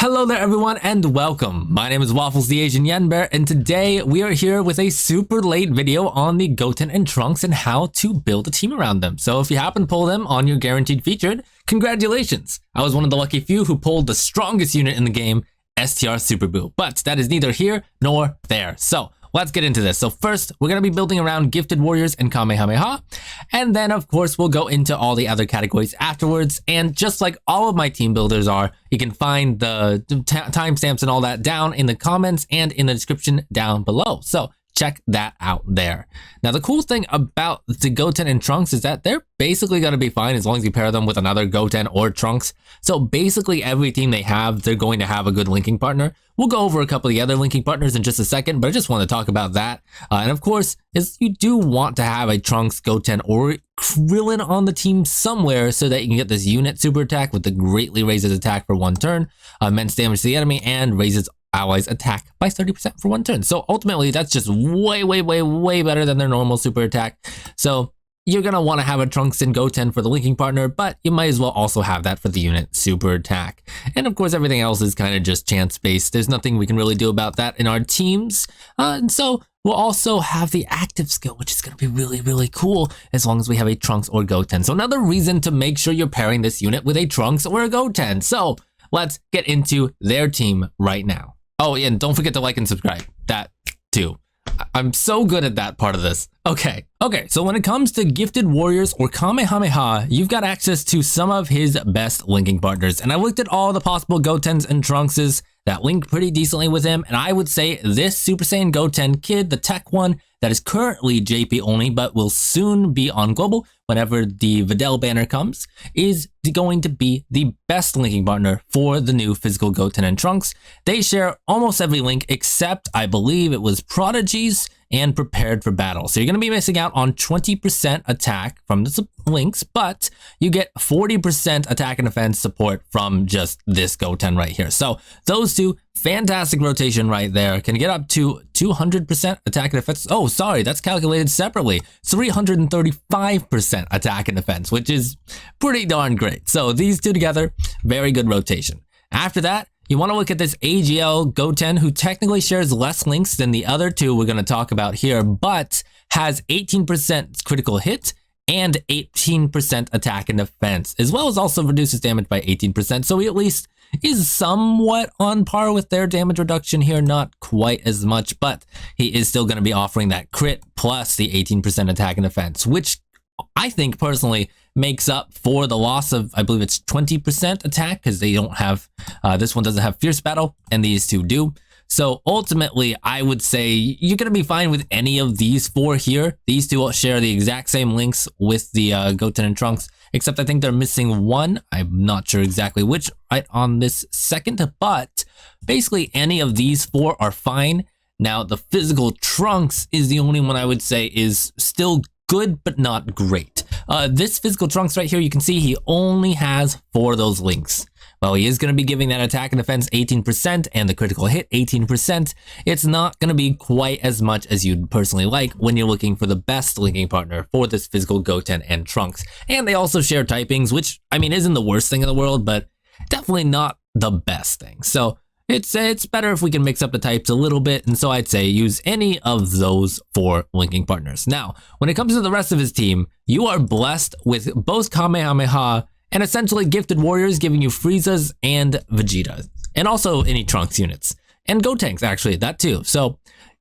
Hello there everyone and welcome. My name is Waffles the Asian Yen Bear and today we are here with a super late video on the Goten and Trunks and how to build a team around them. So if you happen to pull them on your guaranteed featured, congratulations. I was one of the lucky few who pulled the strongest unit in the game, STR Super Boo. But that is neither here nor there. So let's get into this. So first, we're going to be building around Gifted Warriors and Kamehameha. And then, of course, we'll go into all the other categories afterwards. And just like all of my team builders are, you can find the timestamps and all that down in the comments and in the description down below. So check that out there. Now, the cool thing about the Goten and Trunks is that they're basically going to be fine as long as you pair them with another Goten or Trunks. So basically every team they have, they're going to have a good linking partner. We'll go over a couple of the other linking partners in just a second, but I just want to talk about that. And of course, is you do want to have a Trunks, Goten, or Krillin on the team somewhere so that you can get this unit super attack with the greatly raises attack for one turn, immense damage to the enemy, and raises allies attack by 30% for one turn. So ultimately, that's just way better than their normal super attack. So you're going to want to have a Trunks and Goten for the linking partner, but you might as well also have that for the unit super attack. And of course, everything else is kind of just chance based. There's nothing we can really do about that in our teams. And so we'll also have the active skill, which is going to be really cool as long as we have a Trunks or Goten. So another reason to make sure you're pairing this unit with a Trunks or a Goten. So let's get into their team right now. Oh, yeah, and don't forget to like and subscribe. That too. I'm so good at that part of this. Okay, so when it comes to Gifted Warriors or Kamehameha, you've got access to some of his best linking partners. And I looked at all the possible Gotens and Trunkses that link pretty decently with him. And I would say this Super Saiyan Goten Kid, the tech one, that is currently JP only, but will soon be on global whenever the Videl banner comes, is going to be the best linking partner for the new physical Goten and Trunks. They share almost every link except, I believe it was Prodigies and Prepared for Battle. So you're going to be missing out on 20% attack from the links, but you get 40% attack and defense support from just this Goten right here. So those two, fantastic rotation right there. Can get up to 200% attack and defense. Oh, sorry, that's calculated separately. 335% attack and defense, which is pretty darn great. So these two together, very good rotation. After that, you want to look at this AGL Goten, who technically shares less links than the other two we're going to talk about here, but has 18% critical hit and 18% attack and defense, as well as also reduces damage by 18%. So he at least is somewhat on par with their damage reduction here, not quite as much, but he is still going to be offering that crit plus the 18% attack and defense, which I think personally makes up for the loss of, I believe it's 20% attack, because they don't have, this one doesn't have Fierce Battle, and these two do. So ultimately, I would say you're going to be fine with any of these four here. These two share the exact same links with the Goten and Trunks, except I think they're missing one. I'm not sure exactly which right on this second, but basically any of these four are fine. Now, the physical Trunks is the only one I would say is still good, but not great. This physical Trunks right here, you can see he only has 4 of those links. Well, he is going to be giving that attack and defense 18% and the critical hit 18%. It's not going to be quite as much as you'd personally like when you're looking for the best linking partner for this physical Goten and Trunks. And they also share typings, which, I mean, isn't the worst thing in the world, but definitely not the best thing. So it's better if we can mix up the types a little bit, and so I'd say use any of those 4 linking partners. Now, when it comes to the rest of his team, you are blessed with both Kamehameha and essentially Gifted Warriors giving you Friezas and Vegetas, and also any Trunks units. And Gotenks, actually, that too. So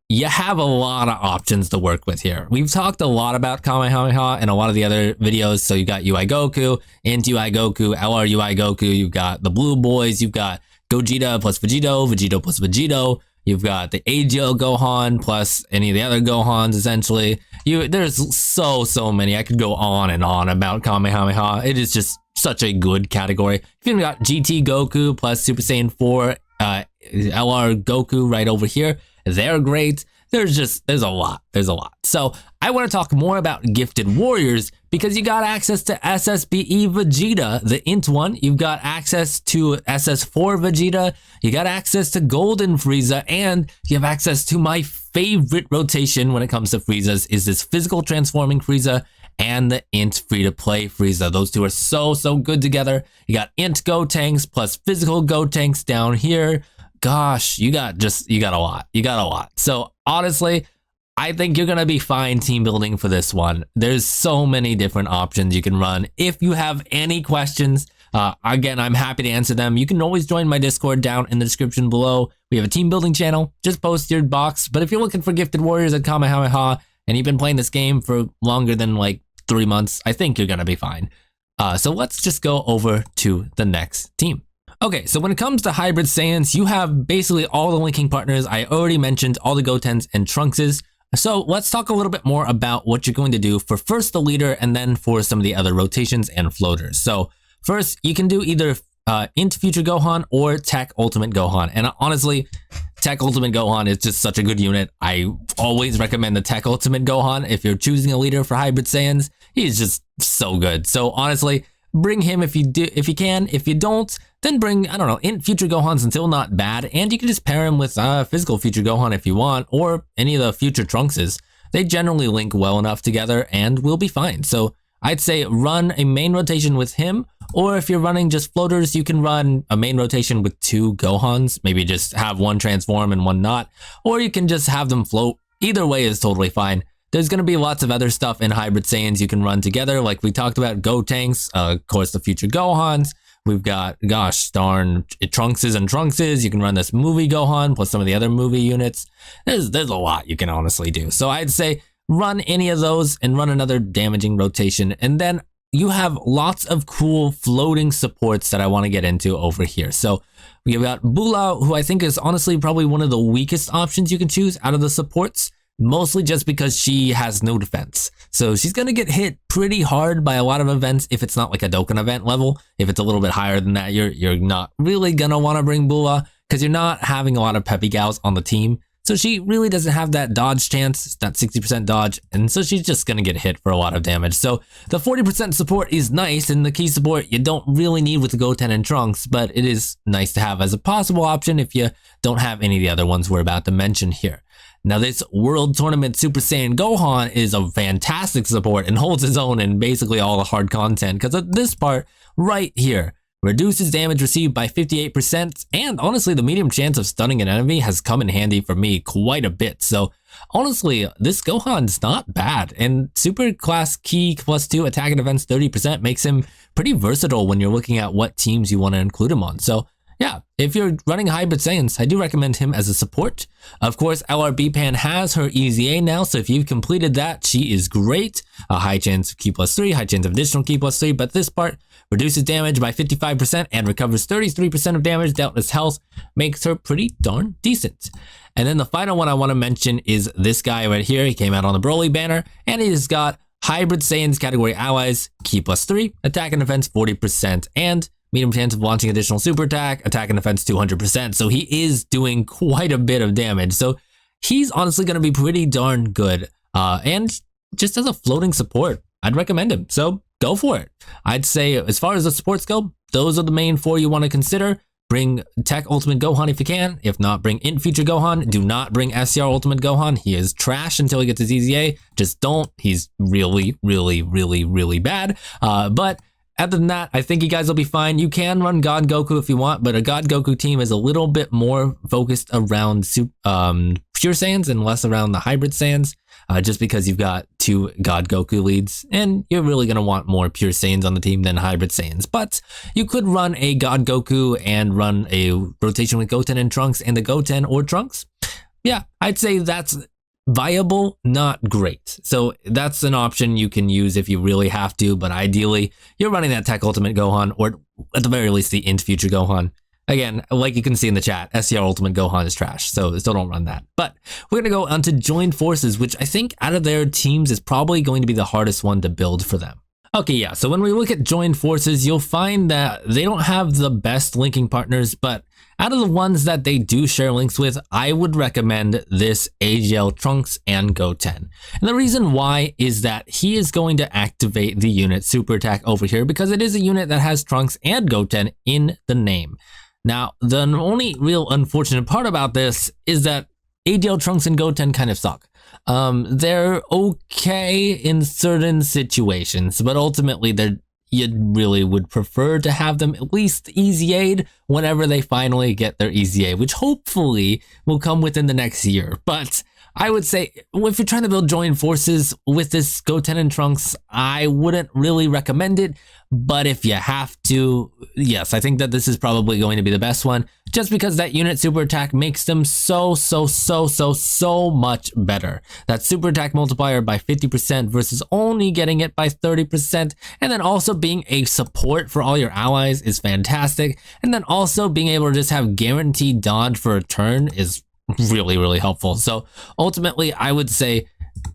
you have a lot of options to work with here. We've talked a lot about Kamehameha in a lot of the other videos. So you got UI Goku, Int UI Goku, LR UI Goku, you've got the Blue Boys, you've got Gogeta plus Vegito, Vegito plus Vegito. You've got the AGL Gohan plus any of the other Gohans, essentially. There's so many. I could go on and on about Kamehameha. It is just such a good category. You've even got GT Goku plus Super Saiyan 4, LR Goku right over here. They're great. There's a lot. So I want to talk more about Gifted Warriors because you got access to SSBE Vegeta, the Int one. You've got access to SS4 Vegeta. You got access to Golden Frieza, and you have access to my favorite rotation when it comes to Friezas is this physical transforming Frieza and the int free-to-play Frieza. Those two are so good together. You got int Gotenks plus physical Gotenks down here. Gosh, you got a lot. You got a lot. So honestly, I think you're going to be fine team building for this one. There's so many different options you can run. If you have any questions, again, I'm happy to answer them. You can always join my Discord down in the description below. We have a team building channel. Just post your box. But if you're looking for gifted warriors at Kamehameha and you've been playing this game for longer than like 3 months, I think you're going to be fine. So let's just go over to the next team. Okay, so when it comes to Hybrid Saiyans, you have basically all the linking partners. I already mentioned all the Gotens and Trunkses. So let's talk a little bit more about what you're going to do for first the leader and then for some of the other rotations and floaters. So first, you can do either int Future Gohan or Tech Ultimate Gohan. And honestly, Tech Ultimate Gohan is just such a good unit. I always recommend the Tech Ultimate Gohan if you're choosing a leader for Hybrid Saiyans. He's just so good. So honestly, bring him if you can. If you don't, then bring, I don't know, int Future Gohan's until not bad. And you can just pair him with physical Future Gohan if you want, or any of the Future Trunkses. They generally link well enough together and will be fine. So I'd say run a main rotation with him, or if you're running just floaters, you can run a main rotation with 2 Gohans. Maybe just have one transform and one not, or you can just have them float. Either way is totally fine. There's going to be lots of other stuff in Hybrid Saiyans you can run together, like we talked about, Gotenks, of course the Future Gohans. We've got, gosh darn, Trunkses and Trunkses. You can run this movie Gohan plus some of the other movie units. There's a lot you can honestly do. So I'd say run any of those and run another damaging rotation. And then you have lots of cool floating supports that I want to get into over here. So we've got Bula, who I think is honestly probably one of the weakest options you can choose out of the supports. Mostly just because she has no defense. So she's going to get hit pretty hard by a lot of events if it's not like a Dokkan event level. If it's a little bit higher than that, you're not really going to want to bring Bula because you're not having a lot of peppy gals on the team. So she really doesn't have that dodge chance, that 60% dodge, and so she's just going to get hit for a lot of damage. So the 40% support is nice, and the key support you don't really need with the Goten and Trunks, but it is nice to have as a possible option if you don't have any of the other ones we're about to mention here. Now this World Tournament Super Saiyan Gohan is a fantastic support and holds his own in basically all the hard content because of this part right here. Reduces damage received by 58%, and honestly the medium chance of stunning an enemy has come in handy for me quite a bit. So honestly, this Gohan's not bad, and Super Class Ki +2 attack and defense 30% makes him pretty versatile when you're looking at what teams you want to include him on. So yeah, if you're running Hybrid Saiyans, I do recommend him as a support. Of course, LRB Pan has her EZA now, so if you've completed that, she is great. A high chance of Ki +3, high chance of additional Ki +3, but this part reduces damage by 55% and recovers 33% of damage dealt as health, makes her pretty darn decent. And then the final one I want to mention is this guy right here. He came out on the Broly banner, and he's got Hybrid Saiyans category allies, Ki +3, attack and defense 40%, and medium chance of launching additional super attack and defense 200%. So he is doing quite a bit of damage. So he's honestly going to be pretty darn good. And just as a floating support, I'd recommend him. So go for it. I'd say as far as the supports go, those are the main 4 you want to consider. Bring Tech Ultimate Gohan if you can. If not, bring int Future Gohan. Do not bring SCR Ultimate Gohan. He is trash until he gets his EZA. Just don't. He's really bad. But other than that, I think you guys will be fine. You can run God Goku if you want, but a God Goku team is a little bit more focused around Pure Saiyans and less around the Hybrid Saiyans, just because you've got 2 God Goku leads, and you're really going to want more Pure Saiyans on the team than Hybrid Saiyans. But you could run a God Goku and run a rotation with Goten and Trunks and the Goten or Trunks. Yeah, I'd say that's viable, not great. So that's an option you can use if you really have to, but ideally you're running that Tech Ultimate Gohan, or at the very least the int Future Gohan. Again, like you can see in the chat, SCR Ultimate Gohan is trash, so still don't run that. But we're gonna go on to Joined Forces, which I think out of their teams is probably going to be the hardest one to build for them. Okay, yeah, so when we look at Joined Forces, you'll find that they don't have the best linking partners, but out of the ones that they do share links with, I would recommend this AGL Trunks and Goten. And the reason why is that he is going to activate the unit Super Attack over here because it is a unit that has Trunks and Goten in the name. Now, the only real unfortunate part about this is that AGL Trunks and Goten kind of suck. They're okay in certain situations, but ultimately you really would prefer to have them at least easy aid whenever they finally get their easy aid, which hopefully will come within the next year. But I would say if you're trying to build joint forces with this Goten and Trunks, I wouldn't really recommend it. But if you have to, yes, I think that this is probably going to be the best one, just because that unit super attack makes them so much better. That super attack multiplier by 50% versus only getting it by 30%, and then also being a support for all your allies is fantastic. And then also being able to just have guaranteed dodge for a turn is really helpful. So ultimately, I would say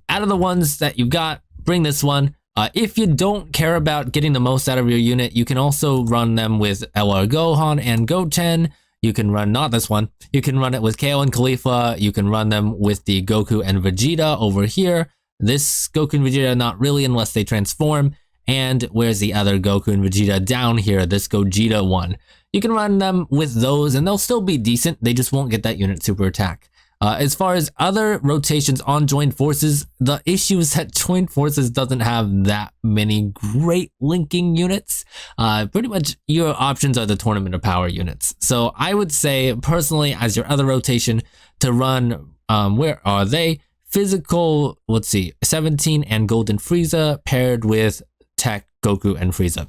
out of the ones that you've got, bring this one. If you don't care about getting the most out of your unit, you can also run them with LR Gohan and Goten. You can run, not this one, you can run it with KO and Khalifa. You can run them with the Goku and Vegeta over here. This Goku and Vegeta, not really unless they transform. And where's the other Goku and Vegeta? Down here, this Gogeta one. You can run them with those and they'll still be decent. They just won't get that unit super attack. As far as other rotations on joint forces, the issue is that joint forces doesn't have that many great linking units. Pretty much your options are the tournament of power units. So I would say personally, as your other rotation to run, where are they? Physical, let's see, 17 and Golden Frieza paired with Tech Goku and Frieza.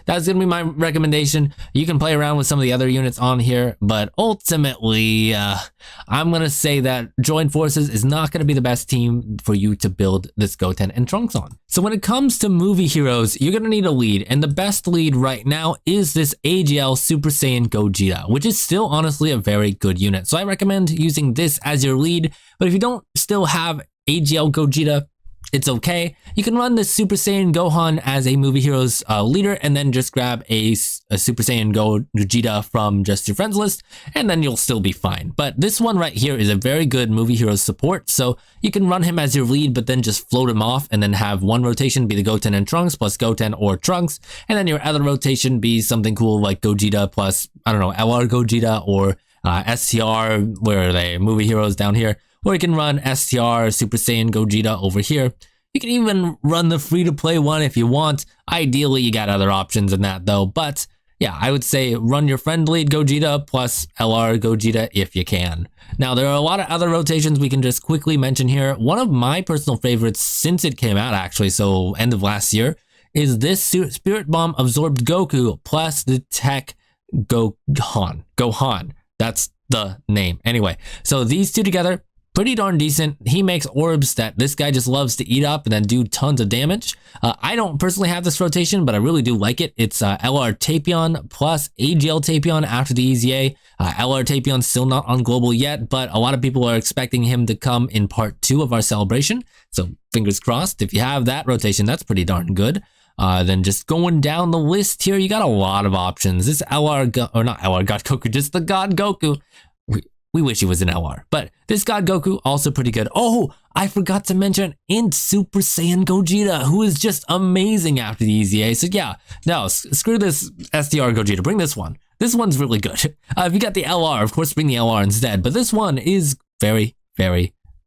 That's going to be my recommendation. You can play around with some of the other units on here, but ultimately, I'm going to say that Joint Forces is not going to be the best team for you to build this Goten and Trunks on. So when it comes to movie heroes, you're going to need a lead, and the best lead right now is this AGL Super Saiyan Gogeta, which is still honestly a very good unit. So I recommend using this as your lead, but if you don't still have AGL Gogeta, it's okay. You can run this Super Saiyan Gohan as a movie heroes leader and then just grab a Super Saiyan Gogeta from just your friends list and then you'll still be fine. But this one right here is a very good movie heroes support. So you can run him as your lead but then just float him off and then have one rotation be the Goten and Trunks plus Goten or Trunks. And then your other rotation be something cool like Gogeta plus, I don't know, LR Gogeta or STR, where are they? Movie heroes down here. Or you can run STR Super Saiyan Gogeta over here. You can even run the free-to-play one if you want. Ideally, you got other options in that though. But yeah, I would say run your friend lead Gogeta plus LR Gogeta if you can. Now, there are a lot of other rotations we can just quickly mention here. One of my personal favorites since it came out actually, so end of last year, is this Spirit Bomb Absorbed Goku plus the Tech Gohan. That's the name. Anyway, so these two together, pretty darn decent. He makes orbs that this guy just loves to eat up and then do tons of damage. I don't personally have this rotation, but I really do like it. It's LR Tapion plus AGL Tapion after the EZA. LR Tapion's still not on global yet, but a lot of people are expecting him to come in part 2 of our celebration. So fingers crossed. If you have that rotation, that's pretty darn good. Then just going down the list here, you got a lot of options. This not LR God Goku, just the God Goku. We wish he was an LR, but this God Goku also pretty good. Oh, I forgot to mention in Super Saiyan Gogeta, who is just amazing after the EZA. So yeah, no, screw this STR Gogeta. Bring this one. This one's really good. If you got the LR, of course, bring the LR instead. But this one is very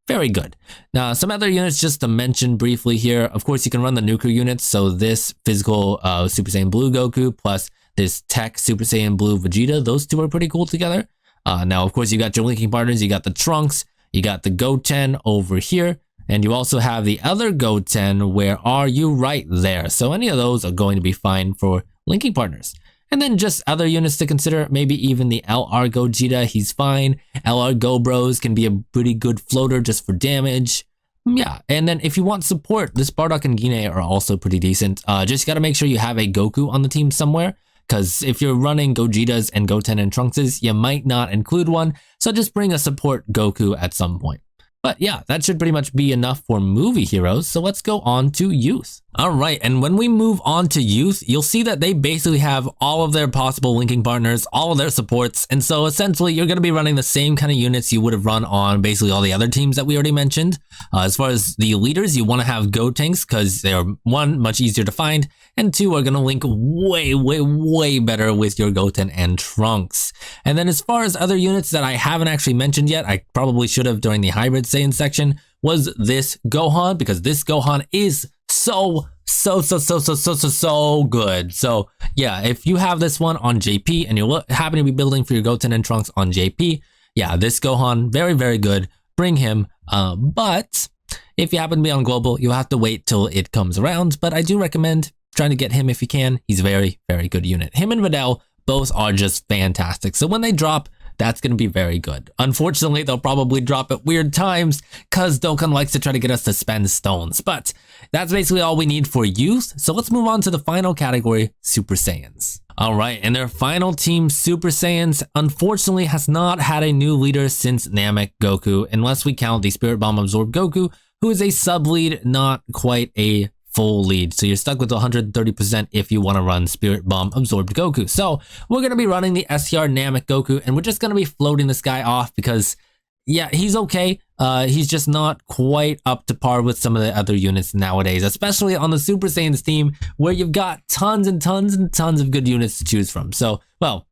good. Now, some other units just to mention briefly here. Of course, you can run the Nuku units. So this physical Super Saiyan Blue Goku plus this Tech Super Saiyan Blue Vegeta. Those two are pretty cool together. Now, of course, you got your linking partners. You got the Trunks. You got the Goten over here. And you also have the other Goten. Where are you? Right there. So any of those are going to be fine for linking partners. And then just other units to consider. Maybe even the LR Gogeta. He's fine. LR Gobros can be a pretty good floater just for damage. Yeah, and then if you want support, this Bardock and Gine are also pretty decent. Just got to make sure you have a Goku on the team somewhere. Because if you're running Gogetas and Goten and Trunkses, you might not include one. So just bring a support Goku at some point. But yeah, that should pretty much be enough for movie heroes. So let's go on to youth. All right, and when we move on to youth, you'll see that they basically have all of their possible linking partners, all of their supports. And so essentially, you're going to be running the same kind of units you would have run on basically all the other teams that we already mentioned. As far as the leaders, you want to have Gotenks because they are, one, much easier to find, and two, are going to link way better with your Goten and Trunks. And then as far as other units that I haven't actually mentioned yet, I probably should have during the hybrid Saiyan section, was this Gohan, because this Gohan is so good. So yeah, if you have this one on JP and you happen to be building for your Goten and Trunks on JP, yeah, this Gohan, very good. Bring him. But if you happen to be on global, you'll have to wait till it comes around. But I do recommend trying to get him if you can. He's a very good unit. Him and Videl both are just fantastic. So when they drop, that's going to be very good. Unfortunately, they'll probably drop at weird times because Dokkan likes to try to get us to spend stones. But that's basically all we need for youth. So let's move on to the final category, Super Saiyans. All right, and their final team, Super Saiyans, unfortunately has not had a new leader since Namek Goku, unless we count the Spirit Bomb Absorbed Goku, who is a sub-lead, not quite a full lead. So you're stuck with 130% if you want to run Spirit Bomb Absorbed Goku. So we're going to be running the STR Namek Goku, and we're just going to be floating this guy off because, yeah, he's okay. He's just not quite up to par with some of the other units nowadays, especially on the Super Saiyans team where you've got tons and tons of good units to choose from. So, well,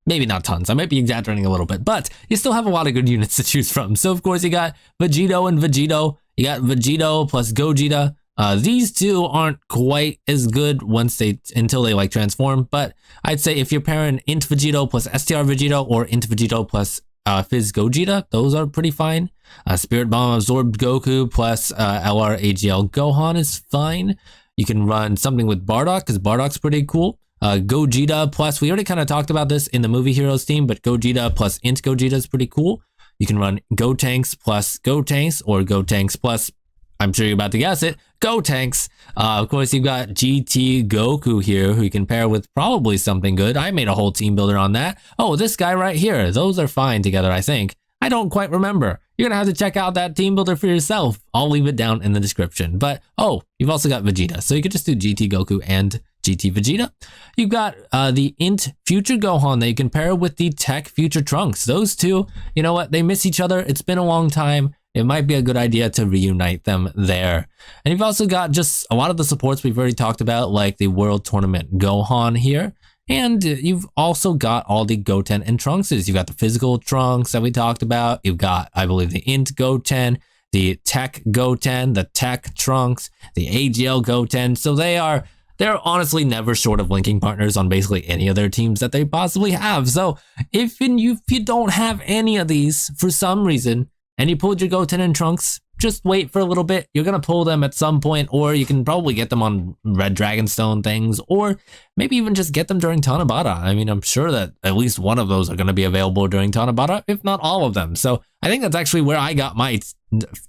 maybe not tons. I might be exaggerating a little bit, but you still have a lot of good units to choose from. So, of course, you got Vegito and Vegito. You got Vegito plus Gogeta. These two aren't quite as good until they like transform, but I'd say if you're pairing Int Vegito plus STR Vegito or Int Vegito plus Fizz Gogeta, those are pretty fine. Spirit Bomb Absorbed Goku plus LR AGL Gohan is fine. You can run something with Bardock because Bardock's pretty cool. Gogeta plus, we already kind of talked about this in the Movie Heroes team, but Gogeta plus Int Gogeta is pretty cool. You can run Gotenks plus Gotenks or Gotenks plus, I'm sure you're about to guess it, Gotenks. Of course, you've got GT Goku here, who you can pair with probably something good. I made a whole team builder on that. Oh, this guy right here. Those are fine together, I think. I don't quite remember. You're going to have to check out that team builder for yourself. I'll leave it down in the description. But, oh, you've also got Vegeta. So you could just do GT Goku and GT Vegeta. You've got the Int Future Gohan that you can pair with the Tech Future Trunks. Those two, you know what? They miss each other. It's been a long time. It might be a good idea to reunite them there. And you've also got just a lot of the supports we've already talked about, like the World Tournament Gohan here. And you've also got all the Goten and Trunkses. You've got the physical Trunks that we talked about. You've got, I believe, the Int Goten, the Tech Goten, the Tech Trunks, the AGL Goten. So they're honestly never short of linking partners on basically any of their teams that they possibly have. So if you don't have any of these for some reason, and you pulled your Goten and Trunks, just wait for a little bit. You're going to pull them at some point, or you can probably get them on Red Dragonstone things, or maybe even just get them during Tanabata. I mean, I'm sure that at least one of those are going to be available during Tanabata, if not all of them. So I think that's actually where I got my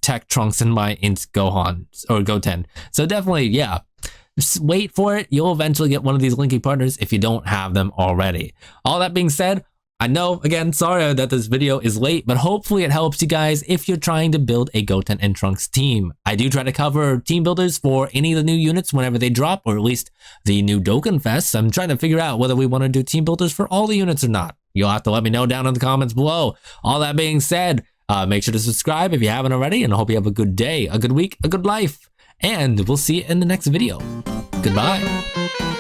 Tech Trunks and my Int Gohan, or Goten. So definitely, yeah. Just wait for it. You'll eventually get one of these linking partners if you don't have them already. All that being said, I know, again, sorry that this video is late, but hopefully it helps you guys if you're trying to build a Goten and Trunks team. I do try to cover team builders for any of the new units whenever they drop, or at least the new Dokkan Fest. I'm trying to figure out whether we want to do team builders for all the units or not. You'll have to let me know down in the comments below. All that being said, make sure to subscribe if you haven't already, and I hope you have a good day, a good week, a good life, and we'll see you in the next video. Goodbye.